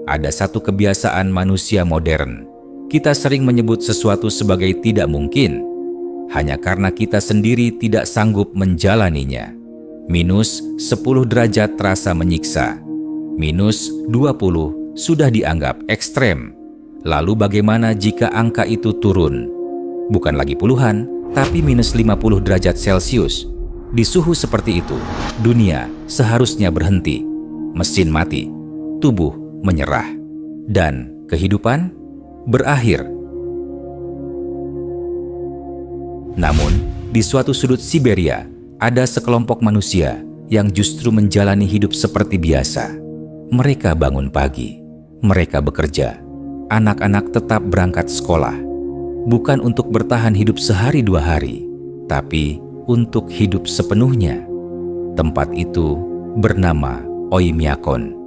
Ada satu kebiasaan manusia modern. Kita sering menyebut sesuatu sebagai tidak mungkin, hanya karena kita sendiri tidak sanggup menjalaninya. Minus 10 derajat terasa menyiksa. Minus 20 sudah dianggap ekstrem. Lalu bagaimana jika angka itu turun? Bukan lagi puluhan, tapi minus 50 derajat Celcius. Di suhu seperti itu, dunia seharusnya berhenti. Mesin mati, tubuh menyerah, dan kehidupan berakhir. Namun, di suatu sudut Siberia, ada sekelompok manusia yang justru menjalani hidup seperti biasa. Mereka bangun pagi, mereka bekerja, anak-anak tetap berangkat sekolah. Bukan untuk bertahan hidup sehari dua hari, tapi untuk hidup sepenuhnya. Tempat itu bernama Oymyakon.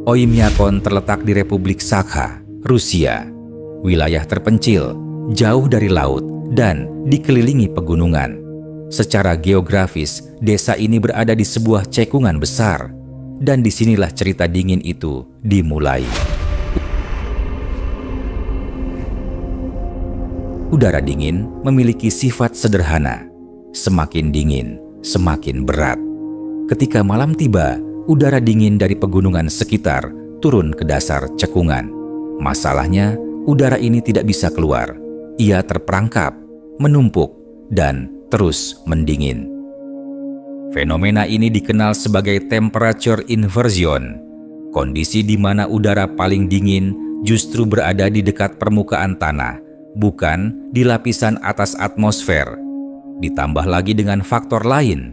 Oymyakon terletak di Republik Sakha, Rusia. Wilayah terpencil, jauh dari laut, dan dikelilingi pegunungan. Secara geografis, desa ini berada di sebuah cekungan besar, dan disinilah cerita dingin itu dimulai. Udara dingin memiliki sifat sederhana. Semakin dingin, semakin berat. Ketika malam tiba, udara dingin dari pegunungan sekitar turun ke dasar cekungan. Masalahnya, udara ini tidak bisa keluar. Ia terperangkap, menumpuk, dan terus mendingin. Fenomena ini dikenal sebagai temperature inversion, kondisi di mana udara paling dingin justru berada di dekat permukaan tanah, bukan di lapisan atas atmosfer. Ditambah lagi dengan faktor lain.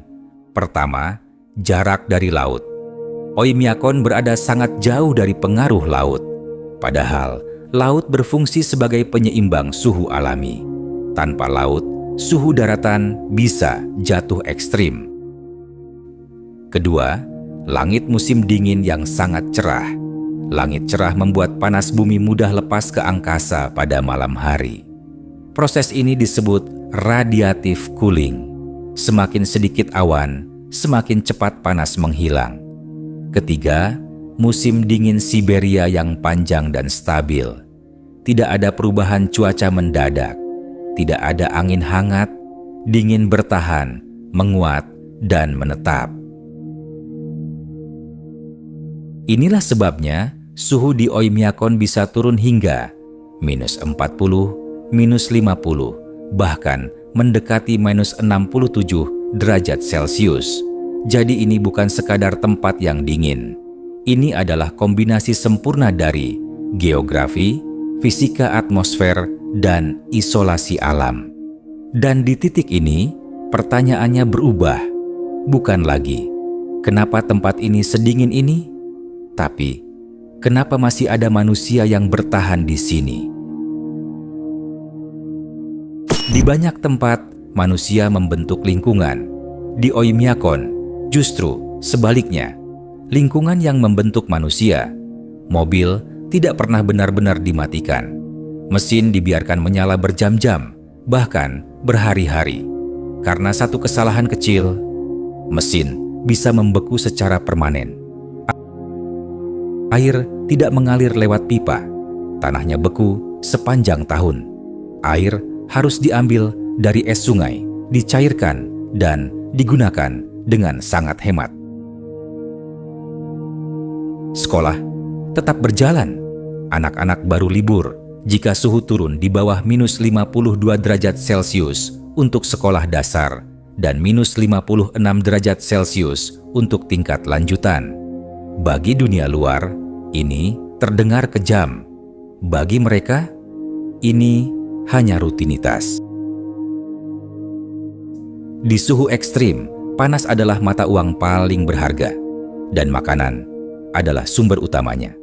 Pertama, jarak dari laut. Oymyakon berada sangat jauh dari pengaruh laut. Padahal, laut berfungsi sebagai penyeimbang suhu alami. Tanpa laut, suhu daratan bisa jatuh ekstrim. Kedua, langit musim dingin yang sangat cerah. Langit cerah membuat panas bumi mudah lepas ke angkasa pada malam hari. Proses ini disebut radiative cooling. Semakin sedikit awan, semakin cepat panas menghilang. Ketiga, musim dingin Siberia yang panjang dan stabil. Tidak ada perubahan cuaca mendadak. Tidak ada angin hangat, dingin bertahan, menguat, dan menetap. Inilah sebabnya suhu di Oymyakon bisa turun hingga minus 40, minus 50, bahkan mendekati minus 67 derajat Celcius. Jadi ini bukan sekadar tempat yang dingin. Ini adalah kombinasi sempurna dari geografi, fisika atmosfer, dan isolasi alam. Dan di titik ini, pertanyaannya berubah. Bukan lagi, kenapa tempat ini sedingin ini? Tapi, kenapa masih ada manusia yang bertahan di sini? Di banyak tempat, manusia membentuk lingkungan. Di Oymyakon, justru sebaliknya, lingkungan yang membentuk manusia. Mobil tidak pernah benar-benar dimatikan. Mesin dibiarkan menyala berjam-jam, bahkan berhari-hari. Karena satu kesalahan kecil, mesin bisa membeku secara permanen. Air tidak mengalir lewat pipa. Tanahnya beku sepanjang tahun. Air harus diambil dari es sungai, dicairkan, dan digunakan dengan sangat hemat. Sekolah tetap berjalan. Anak-anak baru libur jika suhu turun di bawah minus 52 derajat Celcius untuk sekolah dasar dan minus 56 derajat Celcius untuk tingkat lanjutan. Bagi dunia luar, ini terdengar kejam. Bagi mereka, ini hanya rutinitas. Di suhu ekstrim, panas adalah mata uang paling berharga, dan makanan adalah sumber utamanya.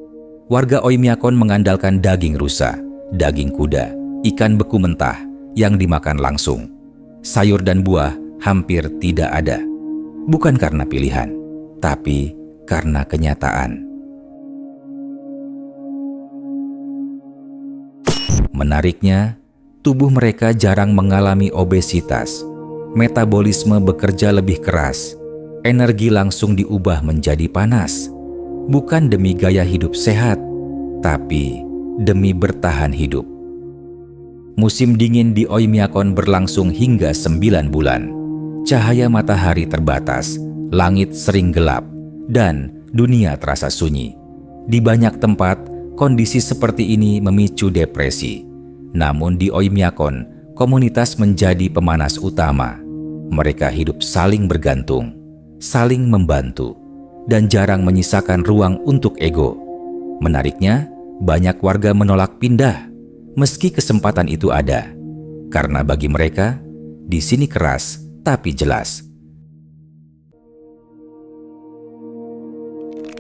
Warga Oymyakon mengandalkan daging rusa, daging kuda, ikan beku mentah yang dimakan langsung. Sayur dan buah hampir tidak ada. Bukan karena pilihan, tapi karena kenyataan. Menariknya, tubuh mereka jarang mengalami obesitas. Metabolisme bekerja lebih keras. energi langsung diubah menjadi panas. Bukan demi gaya hidup sehat, tapi demi bertahan hidup. Musim dingin di Oymyakon berlangsung hingga 9 bulan. Cahaya matahari terbatas, langit sering gelap, dan dunia terasa sunyi. Di banyak tempat, kondisi seperti ini memicu depresi. Namun di Oymyakon, komunitas menjadi pemanas utama. Mereka hidup saling bergantung, saling membantu, dan jarang menyisakan ruang untuk ego. Menariknya, banyak warga menolak pindah, meski kesempatan itu ada. Karena bagi mereka, di sini keras tapi jelas.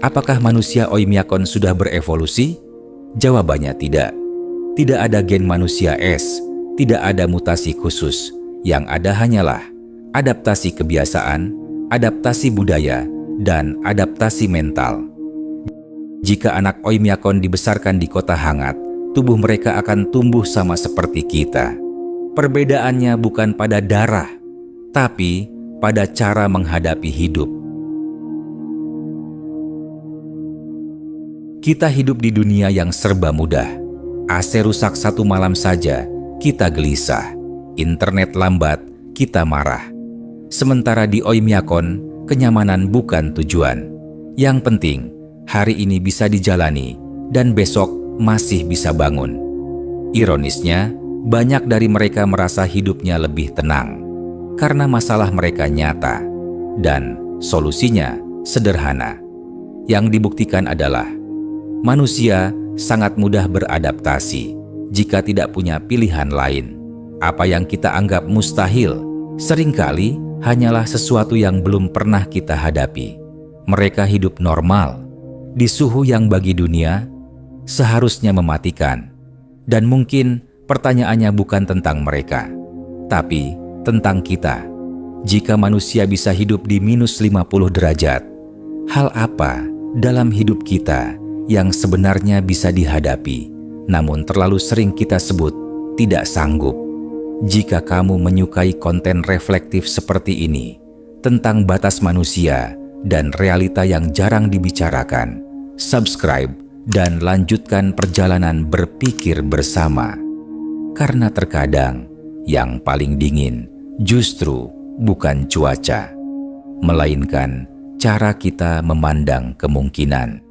Apakah manusia Oymyakon sudah berevolusi? Jawabannya tidak. Tidak ada gen manusia es, tidak ada mutasi khusus. Yang ada hanyalah adaptasi kebiasaan, adaptasi budaya, dan adaptasi mental. Jika anak Oymyakon dibesarkan di kota hangat, tubuh mereka akan tumbuh sama seperti kita. Perbedaannya bukan pada darah, tapi pada cara menghadapi hidup. Kita hidup di dunia yang serba mudah. AC rusak satu malam saja, kita gelisah. Internet lambat, kita marah. Sementara di Oymyakon, kenyamanan bukan tujuan. Yang penting, hari ini bisa dijalani, dan besok masih bisa bangun. Ironisnya, banyak dari mereka merasa hidupnya lebih tenang, karena masalah mereka nyata, dan solusinya sederhana. Yang dibuktikan adalah, manusia sangat mudah beradaptasi jika tidak punya pilihan lain. Apa yang kita anggap mustahil, seringkali hanyalah sesuatu yang belum pernah kita hadapi. Mereka hidup normal, di suhu yang bagi dunia seharusnya mematikan. Dan mungkin pertanyaannya bukan tentang mereka, tapi tentang kita. Jika manusia bisa hidup di minus 50 derajat, hal apa dalam hidup kita yang sebenarnya bisa dihadapi, namun terlalu sering kita sebut tidak sanggup? Jika kamu menyukai konten reflektif seperti ini, tentang batas manusia dan realita yang jarang dibicarakan, subscribe dan lanjutkan perjalanan berpikir bersama. Karena terkadang yang paling dingin justru bukan cuaca, melainkan cara kita memandang kemungkinan.